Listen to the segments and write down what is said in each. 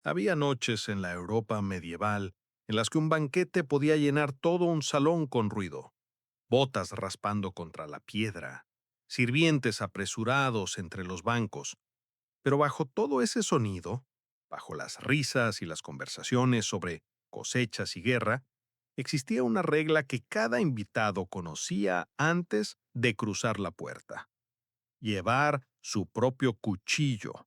Había noches en la Europa medieval en las que un banquete podía llenar todo un salón con ruido, botas raspando contra la piedra, sirvientes apresurados entre los bancos, pero bajo todo ese sonido, bajo las risas y las conversaciones sobre cosechas y guerra, existía una regla que cada invitado conocía antes de cruzar la puerta: llevar su propio cuchillo.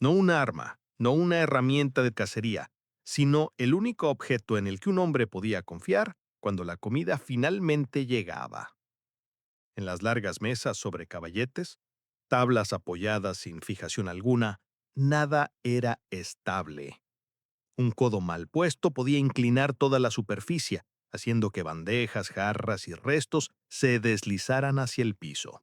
No un arma, no una herramienta de cacería, sino el único objeto en el que un hombre podía confiar cuando la comida finalmente llegaba. En las largas mesas sobre caballetes, tablas apoyadas sin fijación alguna, nada era estable. Un codo mal puesto podía inclinar toda la superficie, haciendo que bandejas, jarras y restos se deslizaran hacia el piso.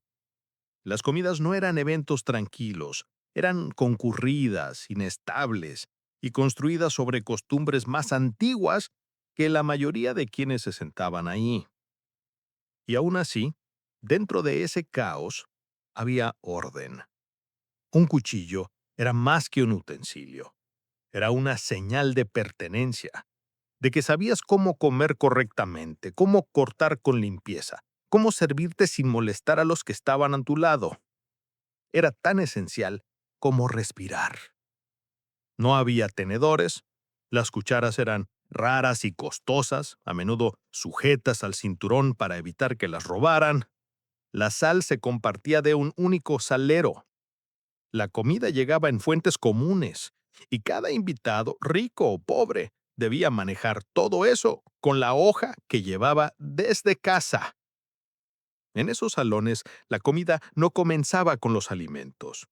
Las comidas no eran eventos tranquilos, eran concurridas, inestables y construidas sobre costumbres más antiguas que la mayoría de quienes se sentaban ahí. Y aún así, dentro de ese caos, había orden. Un cuchillo era más que un utensilio, era una señal de pertenencia, de que sabías cómo comer correctamente, cómo cortar con limpieza, cómo servirte sin molestar a los que estaban a tu lado. Era tan esencial como respirar. No había tenedores, las cucharas eran raras y costosas, a menudo sujetas al cinturón para evitar que las robaran. La sal se compartía de un único salero. La comida llegaba en fuentes comunes, y cada invitado, rico o pobre, debía manejar todo eso con la hoja que llevaba desde casa. En esos salones, la comida no comenzaba con los alimentos.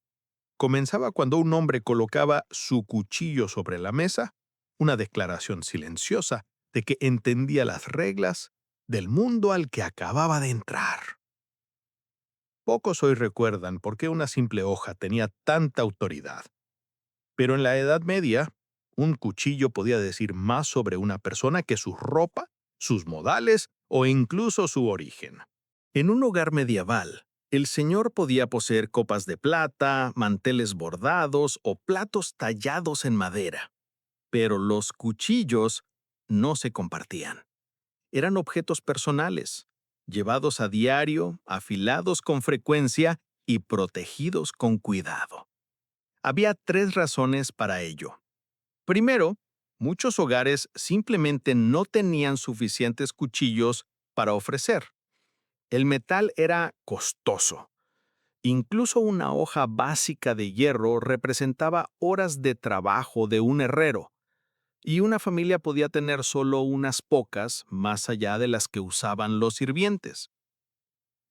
Comenzaba cuando un hombre colocaba su cuchillo sobre la mesa, una declaración silenciosa de que entendía las reglas del mundo al que acababa de entrar. Pocos hoy recuerdan por qué una simple hoja tenía tanta autoridad, pero en la Edad Media, un cuchillo podía decir más sobre una persona que su ropa, sus modales o incluso su origen. En un hogar medieval, el señor podía poseer copas de plata, manteles bordados o platos tallados en madera, pero los cuchillos no se compartían. Eran objetos personales, llevados a diario, afilados con frecuencia y protegidos con cuidado. Había tres razones para ello. Primero, muchos hogares simplemente no tenían suficientes cuchillos para ofrecer. El metal era costoso. Incluso una hoja básica de hierro representaba horas de trabajo de un herrero, y una familia podía tener solo unas pocas más allá de las que usaban los sirvientes.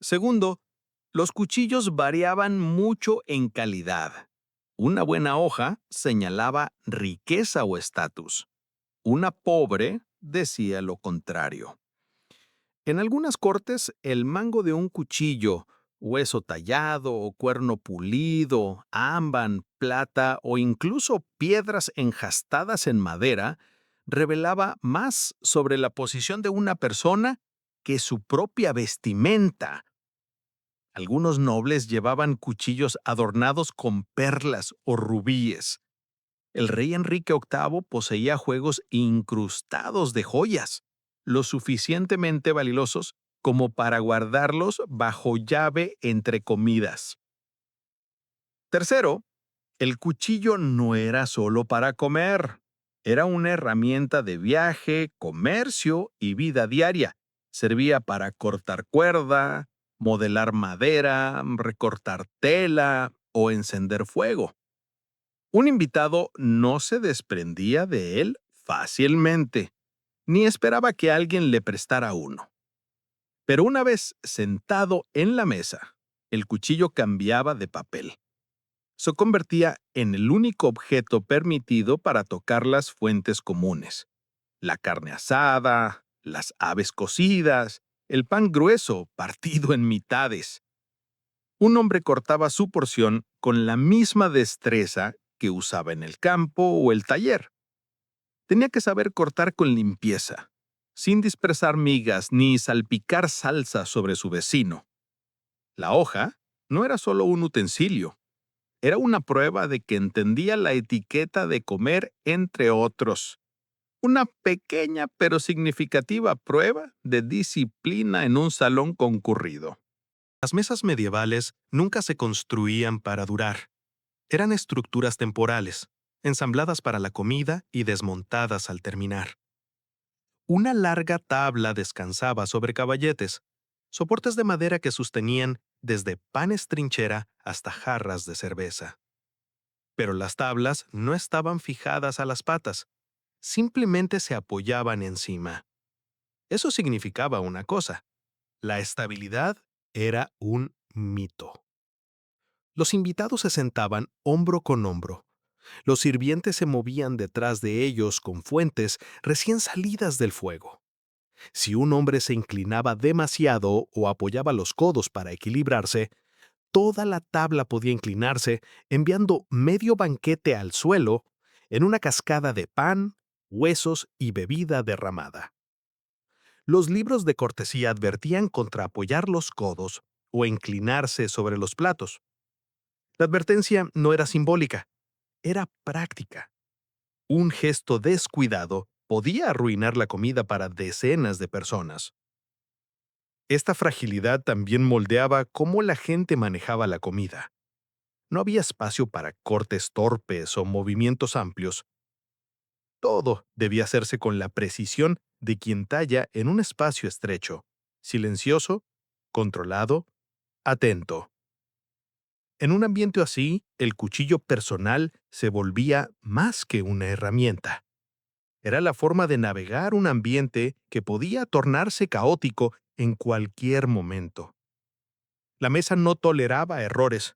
Segundo, los cuchillos variaban mucho en calidad. Una buena hoja señalaba riqueza o estatus. Una pobre decía lo contrario. En algunas cortes, el mango de un cuchillo, hueso tallado o cuerno pulido, ámbar, plata o incluso piedras enjastadas en madera, revelaba más sobre la posición de una persona que su propia vestimenta. Algunos nobles llevaban cuchillos adornados con perlas o rubíes. El rey Enrique VIII poseía juegos incrustados de joyas, lo suficientemente valiosos como para guardarlos bajo llave entre comidas. Tercero, el cuchillo no era solo para comer. Era una herramienta de viaje, comercio y vida diaria. Servía para cortar cuerda, modelar madera, recortar tela o encender fuego. Un invitado no se desprendía de él fácilmente, ni esperaba que alguien le prestara uno. Pero una vez sentado en la mesa, el cuchillo cambiaba de papel. Se convertía en el único objeto permitido para tocar las fuentes comunes: la carne asada, las aves cocidas, el pan grueso partido en mitades. Un hombre cortaba su porción con la misma destreza que usaba en el campo o el taller. Tenía que saber cortar con limpieza, sin dispersar migas ni salpicar salsa sobre su vecino. La hoja no era solo un utensilio, Era una prueba de que entendía la etiqueta de comer, entre otros. Una pequeña pero significativa prueba de disciplina en un salón concurrido. Las mesas medievales nunca se construían para durar. Eran estructuras temporales, ensambladas para la comida y desmontadas al terminar. Una larga tabla descansaba sobre caballetes, soportes de madera que sostenían desde panes trinchera hasta jarras de cerveza. Pero las tablas no estaban fijadas a las patas, simplemente se apoyaban encima. Eso significaba una cosa: la estabilidad era un mito. Los invitados se sentaban hombro con hombro. Los sirvientes se movían detrás de ellos con fuentes recién salidas del fuego. Si un hombre se inclinaba demasiado o apoyaba los codos para equilibrarse, toda la tabla podía inclinarse, enviando medio banquete al suelo en una cascada de pan, huesos y bebida derramada. Los libros de cortesía advertían contra apoyar los codos o inclinarse sobre los platos. La advertencia no era simbólica, era práctica. Un gesto descuidado podía arruinar la comida para decenas de personas. Esta fragilidad también moldeaba cómo la gente manejaba la comida. No había espacio para cortes torpes o movimientos amplios. Todo debía hacerse con la precisión de quien talla en un espacio estrecho, silencioso, controlado, atento. En un ambiente así, el cuchillo personal se volvía más que una herramienta. Era la forma de navegar un ambiente que podía tornarse caótico en cualquier momento. La mesa no toleraba errores,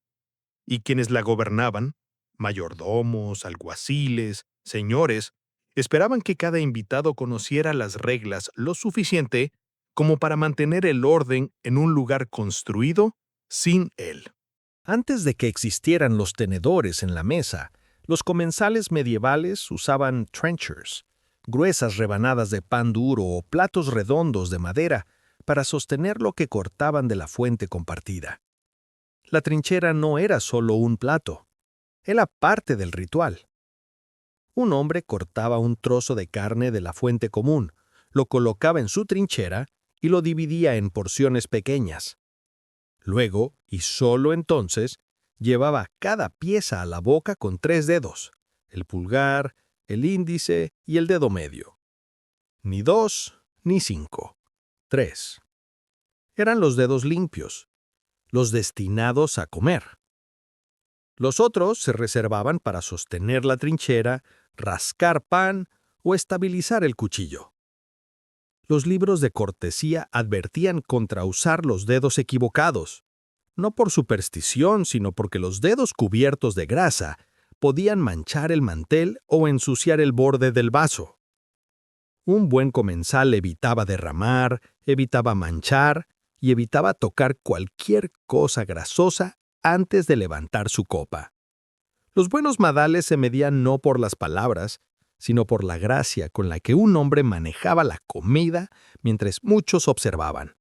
y quienes la gobernaban, mayordomos, alguaciles, señores, esperaban que cada invitado conociera las reglas lo suficiente como para mantener el orden en un lugar construido sin él. Antes de que existieran los tenedores en la mesa, los comensales medievales usaban trenchers, gruesas rebanadas de pan duro o platos redondos de madera para sostener lo que cortaban de la fuente compartida. La trinchera no era solo un plato, era parte del ritual. Un hombre cortaba un trozo de carne de la fuente común, lo colocaba en su trinchera y lo dividía en porciones pequeñas. Luego, y solo entonces, llevaba cada pieza a la boca con 3 dedos, el pulgar, el índice y el dedo medio. Ni 2, ni 5, 3. Eran los dedos limpios, los destinados a comer. Los otros se reservaban para sostener la trinchera, rascar pan o estabilizar el cuchillo. Los libros de cortesía advertían contra usar los dedos equivocados, no por superstición, sino porque los dedos cubiertos de grasa podían manchar el mantel o ensuciar el borde del vaso. Un buen comensal evitaba derramar, evitaba manchar y evitaba tocar cualquier cosa grasosa antes de levantar su copa. Los buenos modales se medían no por las palabras, sino por la gracia con la que un hombre manejaba la comida mientras muchos observaban.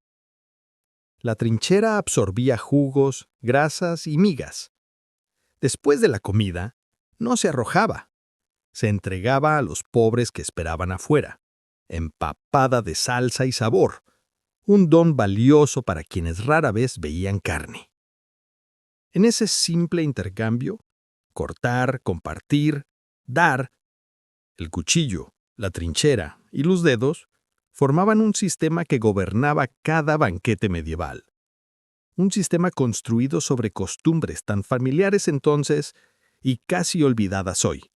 La trinchera absorbía jugos, grasas y migas. Después de la comida, no se arrojaba. Se entregaba a los pobres que esperaban afuera, empapada de salsa y sabor, un don valioso para quienes rara vez veían carne. En ese simple intercambio, cortar, compartir, dar, el cuchillo, la trinchera y los dedos formaban un sistema que gobernaba cada banquete medieval. Un sistema construido sobre costumbres tan familiares entonces y casi olvidadas hoy.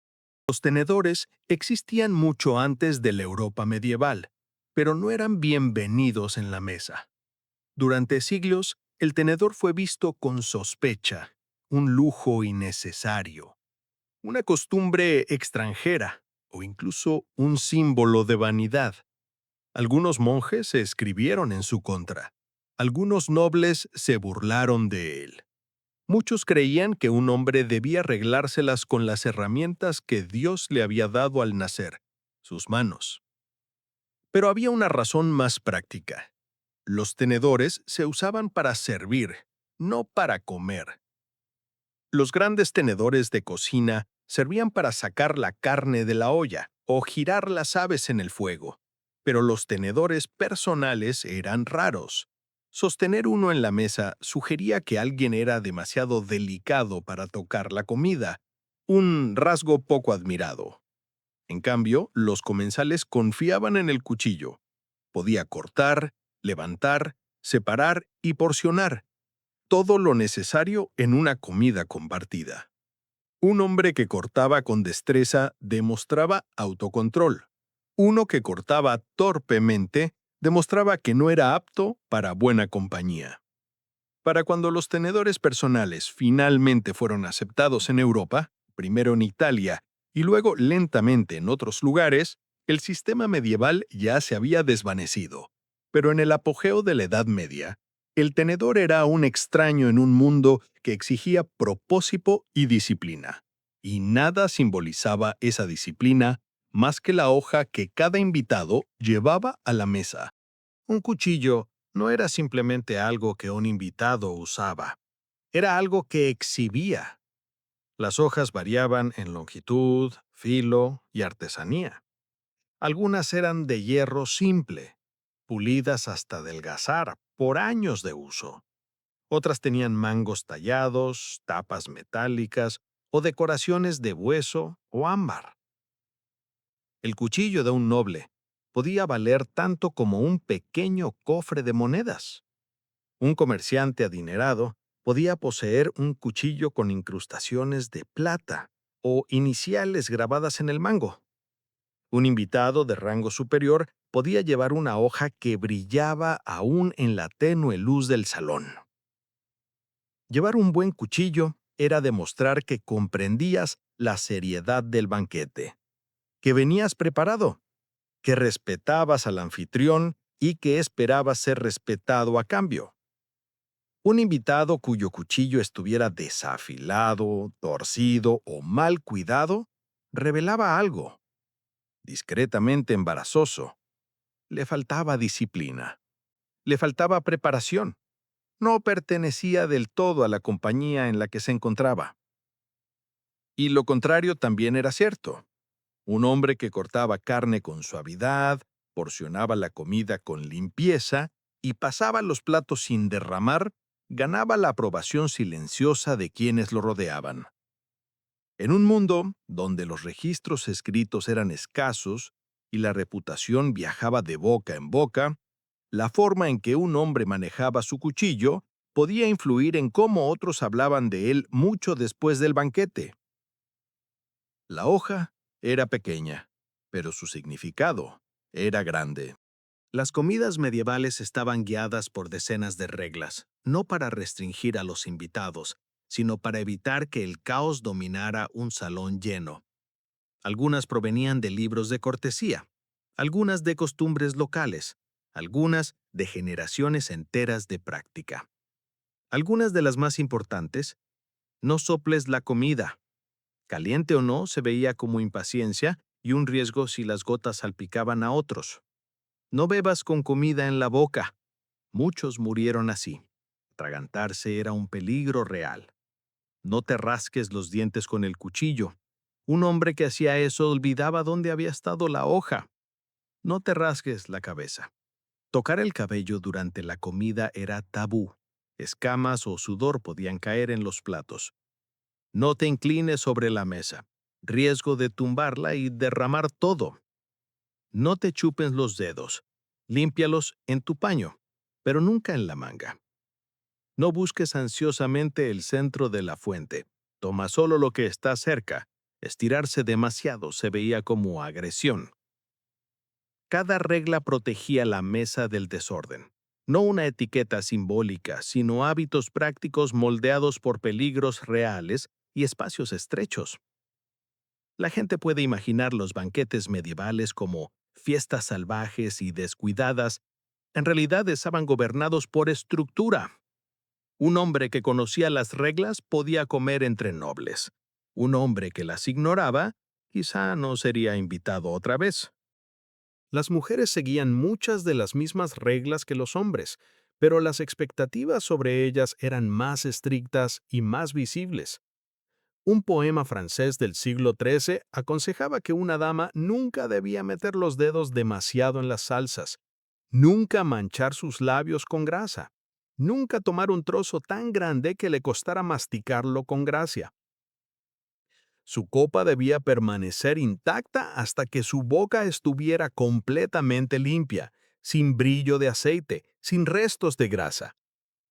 Los tenedores existían mucho antes de la Europa medieval, pero no eran bienvenidos en la mesa. Durante siglos, el tenedor fue visto con sospecha, un lujo innecesario, una costumbre extranjera o incluso un símbolo de vanidad. Algunos monjes se escribieron en su contra. Algunos nobles se burlaron de él. Muchos creían que un hombre debía arreglárselas con las herramientas que Dios le había dado al nacer, sus manos. Pero había una razón más práctica. Los tenedores se usaban para servir, no para comer. Los grandes tenedores de cocina servían para sacar la carne de la olla o girar las aves en el fuego, pero los tenedores personales eran raros. Sostener uno en la mesa sugería que alguien era demasiado delicado para tocar la comida, un rasgo poco admirado. En cambio, los comensales confiaban en el cuchillo. Podía cortar, levantar, separar y porcionar todo lo necesario en una comida compartida. Un hombre que cortaba con destreza demostraba autocontrol. Uno que cortaba torpemente demostraba que no era apto para buena compañía. Para cuando los tenedores personales finalmente fueron aceptados en Europa, primero en Italia y luego lentamente en otros lugares, el sistema medieval ya se había desvanecido. Pero en el apogeo de la Edad Media, el tenedor era un extraño en un mundo que exigía propósito y disciplina. Y nada simbolizaba esa disciplina más que la hoja que cada invitado llevaba a la mesa. Un cuchillo no era simplemente algo que un invitado usaba, era algo que exhibía. Las hojas variaban en longitud, filo y artesanía. Algunas eran de hierro simple, pulidas hasta adelgazar por años de uso. Otras tenían mangos tallados, tapas metálicas o decoraciones de hueso o ámbar. El cuchillo de un noble podía valer tanto como un pequeño cofre de monedas. Un comerciante adinerado podía poseer un cuchillo con incrustaciones de plata o iniciales grabadas en el mango. Un invitado de rango superior podía llevar una hoja que brillaba aún en la tenue luz del salón. Llevar un buen cuchillo era demostrar que comprendías la seriedad del banquete, que venías preparado, que respetabas al anfitrión y que esperabas ser respetado a cambio. Un invitado cuyo cuchillo estuviera desafilado, torcido o mal cuidado revelaba algo, discretamente embarazoso. Le faltaba disciplina, le faltaba preparación. No pertenecía del todo a la compañía en la que se encontraba. Y lo contrario también era cierto. Un hombre que cortaba carne con suavidad, porcionaba la comida con limpieza y pasaba los platos sin derramar, ganaba la aprobación silenciosa de quienes lo rodeaban. En un mundo donde los registros escritos eran escasos y la reputación viajaba de boca en boca, la forma en que un hombre manejaba su cuchillo podía influir en cómo otros hablaban de él mucho después del banquete. La hoja era pequeña, pero su significado era grande. Las comidas medievales estaban guiadas por decenas de reglas, no para restringir a los invitados, sino para evitar que el caos dominara un salón lleno. Algunas provenían de libros de cortesía, algunas de costumbres locales, algunas de generaciones enteras de práctica. Algunas de las más importantes: no soples la comida. Caliente o no, se veía como impaciencia y un riesgo si las gotas salpicaban a otros. No bebas con comida en la boca. Muchos murieron así. Atragantarse era un peligro real. No te rasques los dientes con el cuchillo. Un hombre que hacía eso olvidaba dónde había estado la hoja. No te rasgues la cabeza. Tocar el cabello durante la comida era tabú. Escamas o sudor podían caer en los platos. No te inclines sobre la mesa. Riesgo de tumbarla y derramar todo. No te chupes los dedos. Límpialos en tu paño, pero nunca en la manga. No busques ansiosamente el centro de la fuente. Toma solo lo que está cerca. Estirarse demasiado se veía como agresión. Cada regla protegía la mesa del desorden. No una etiqueta simbólica, sino hábitos prácticos moldeados por peligros reales y espacios estrechos. La gente puede imaginar los banquetes medievales como fiestas salvajes y descuidadas. En realidad estaban gobernados por estructura. Un hombre que conocía las reglas podía comer entre nobles. Un hombre que las ignoraba quizá no sería invitado otra vez. Las mujeres seguían muchas de las mismas reglas que los hombres, pero las expectativas sobre ellas eran más estrictas y más visibles. Un poema francés del siglo XIII aconsejaba que una dama nunca debía meter los dedos demasiado en las salsas, nunca manchar sus labios con grasa, nunca tomar un trozo tan grande que le costara masticarlo con gracia. Su copa debía permanecer intacta hasta que su boca estuviera completamente limpia, sin brillo de aceite, sin restos de grasa.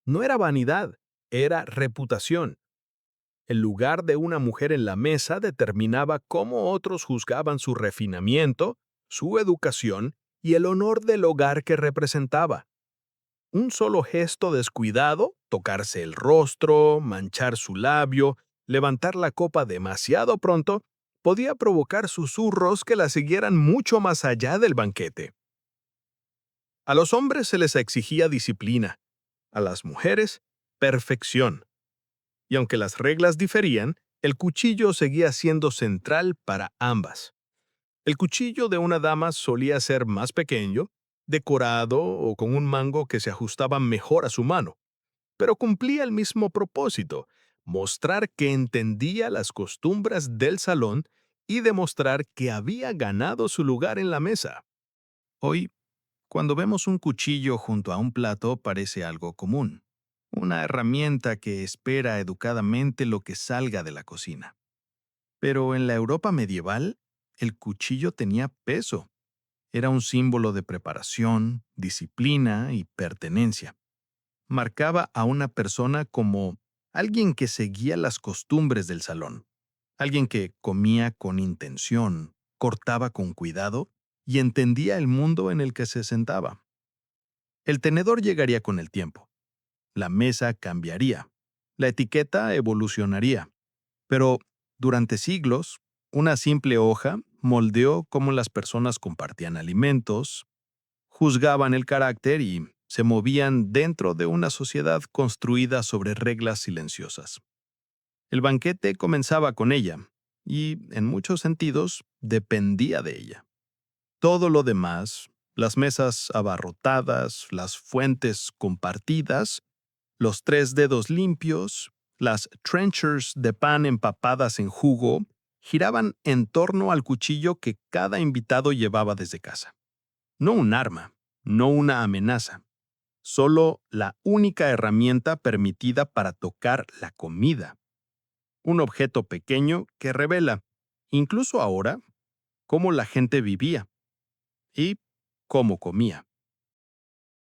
No era vanidad, era reputación. El lugar de una mujer en la mesa determinaba cómo otros juzgaban su refinamiento, su educación y el honor del hogar que representaba. Un solo gesto descuidado, tocarse el rostro, manchar su labio, levantar la copa demasiado pronto, podía provocar susurros que la siguieran mucho más allá del banquete. A los hombres se les exigía disciplina, a las mujeres, perfección. Y aunque las reglas diferían, el cuchillo seguía siendo central para ambas. El cuchillo de una dama solía ser más pequeño, decorado o con un mango que se ajustaba mejor a su mano, pero cumplía el mismo propósito: mostrar que entendía las costumbres del salón y demostrar que había ganado su lugar en la mesa. Hoy, cuando vemos un cuchillo junto a un plato, parece algo común, una herramienta que espera educadamente lo que salga de la cocina. Pero en la Europa medieval, el cuchillo tenía peso. Era un símbolo de preparación, disciplina y pertenencia. Marcaba a una persona como alguien que seguía las costumbres del salón, alguien que comía con intención, cortaba con cuidado y entendía el mundo en el que se sentaba. El tenedor llegaría con el tiempo, la mesa cambiaría, la etiqueta evolucionaría, pero durante siglos, una simple hoja moldeó cómo las personas compartían alimentos, juzgaban el carácter y se movían dentro de una sociedad construida sobre reglas silenciosas. El banquete comenzaba con ella y, en muchos sentidos, dependía de ella. Todo lo demás, las mesas abarrotadas, las fuentes compartidas, los 3 dedos limpios, las trenchers de pan empapadas en jugo, giraban en torno al cuchillo que cada invitado llevaba desde casa. No un arma, no una amenaza, solo la única herramienta permitida para tocar la comida. Un objeto pequeño que revela, incluso ahora, cómo la gente vivía y cómo comía.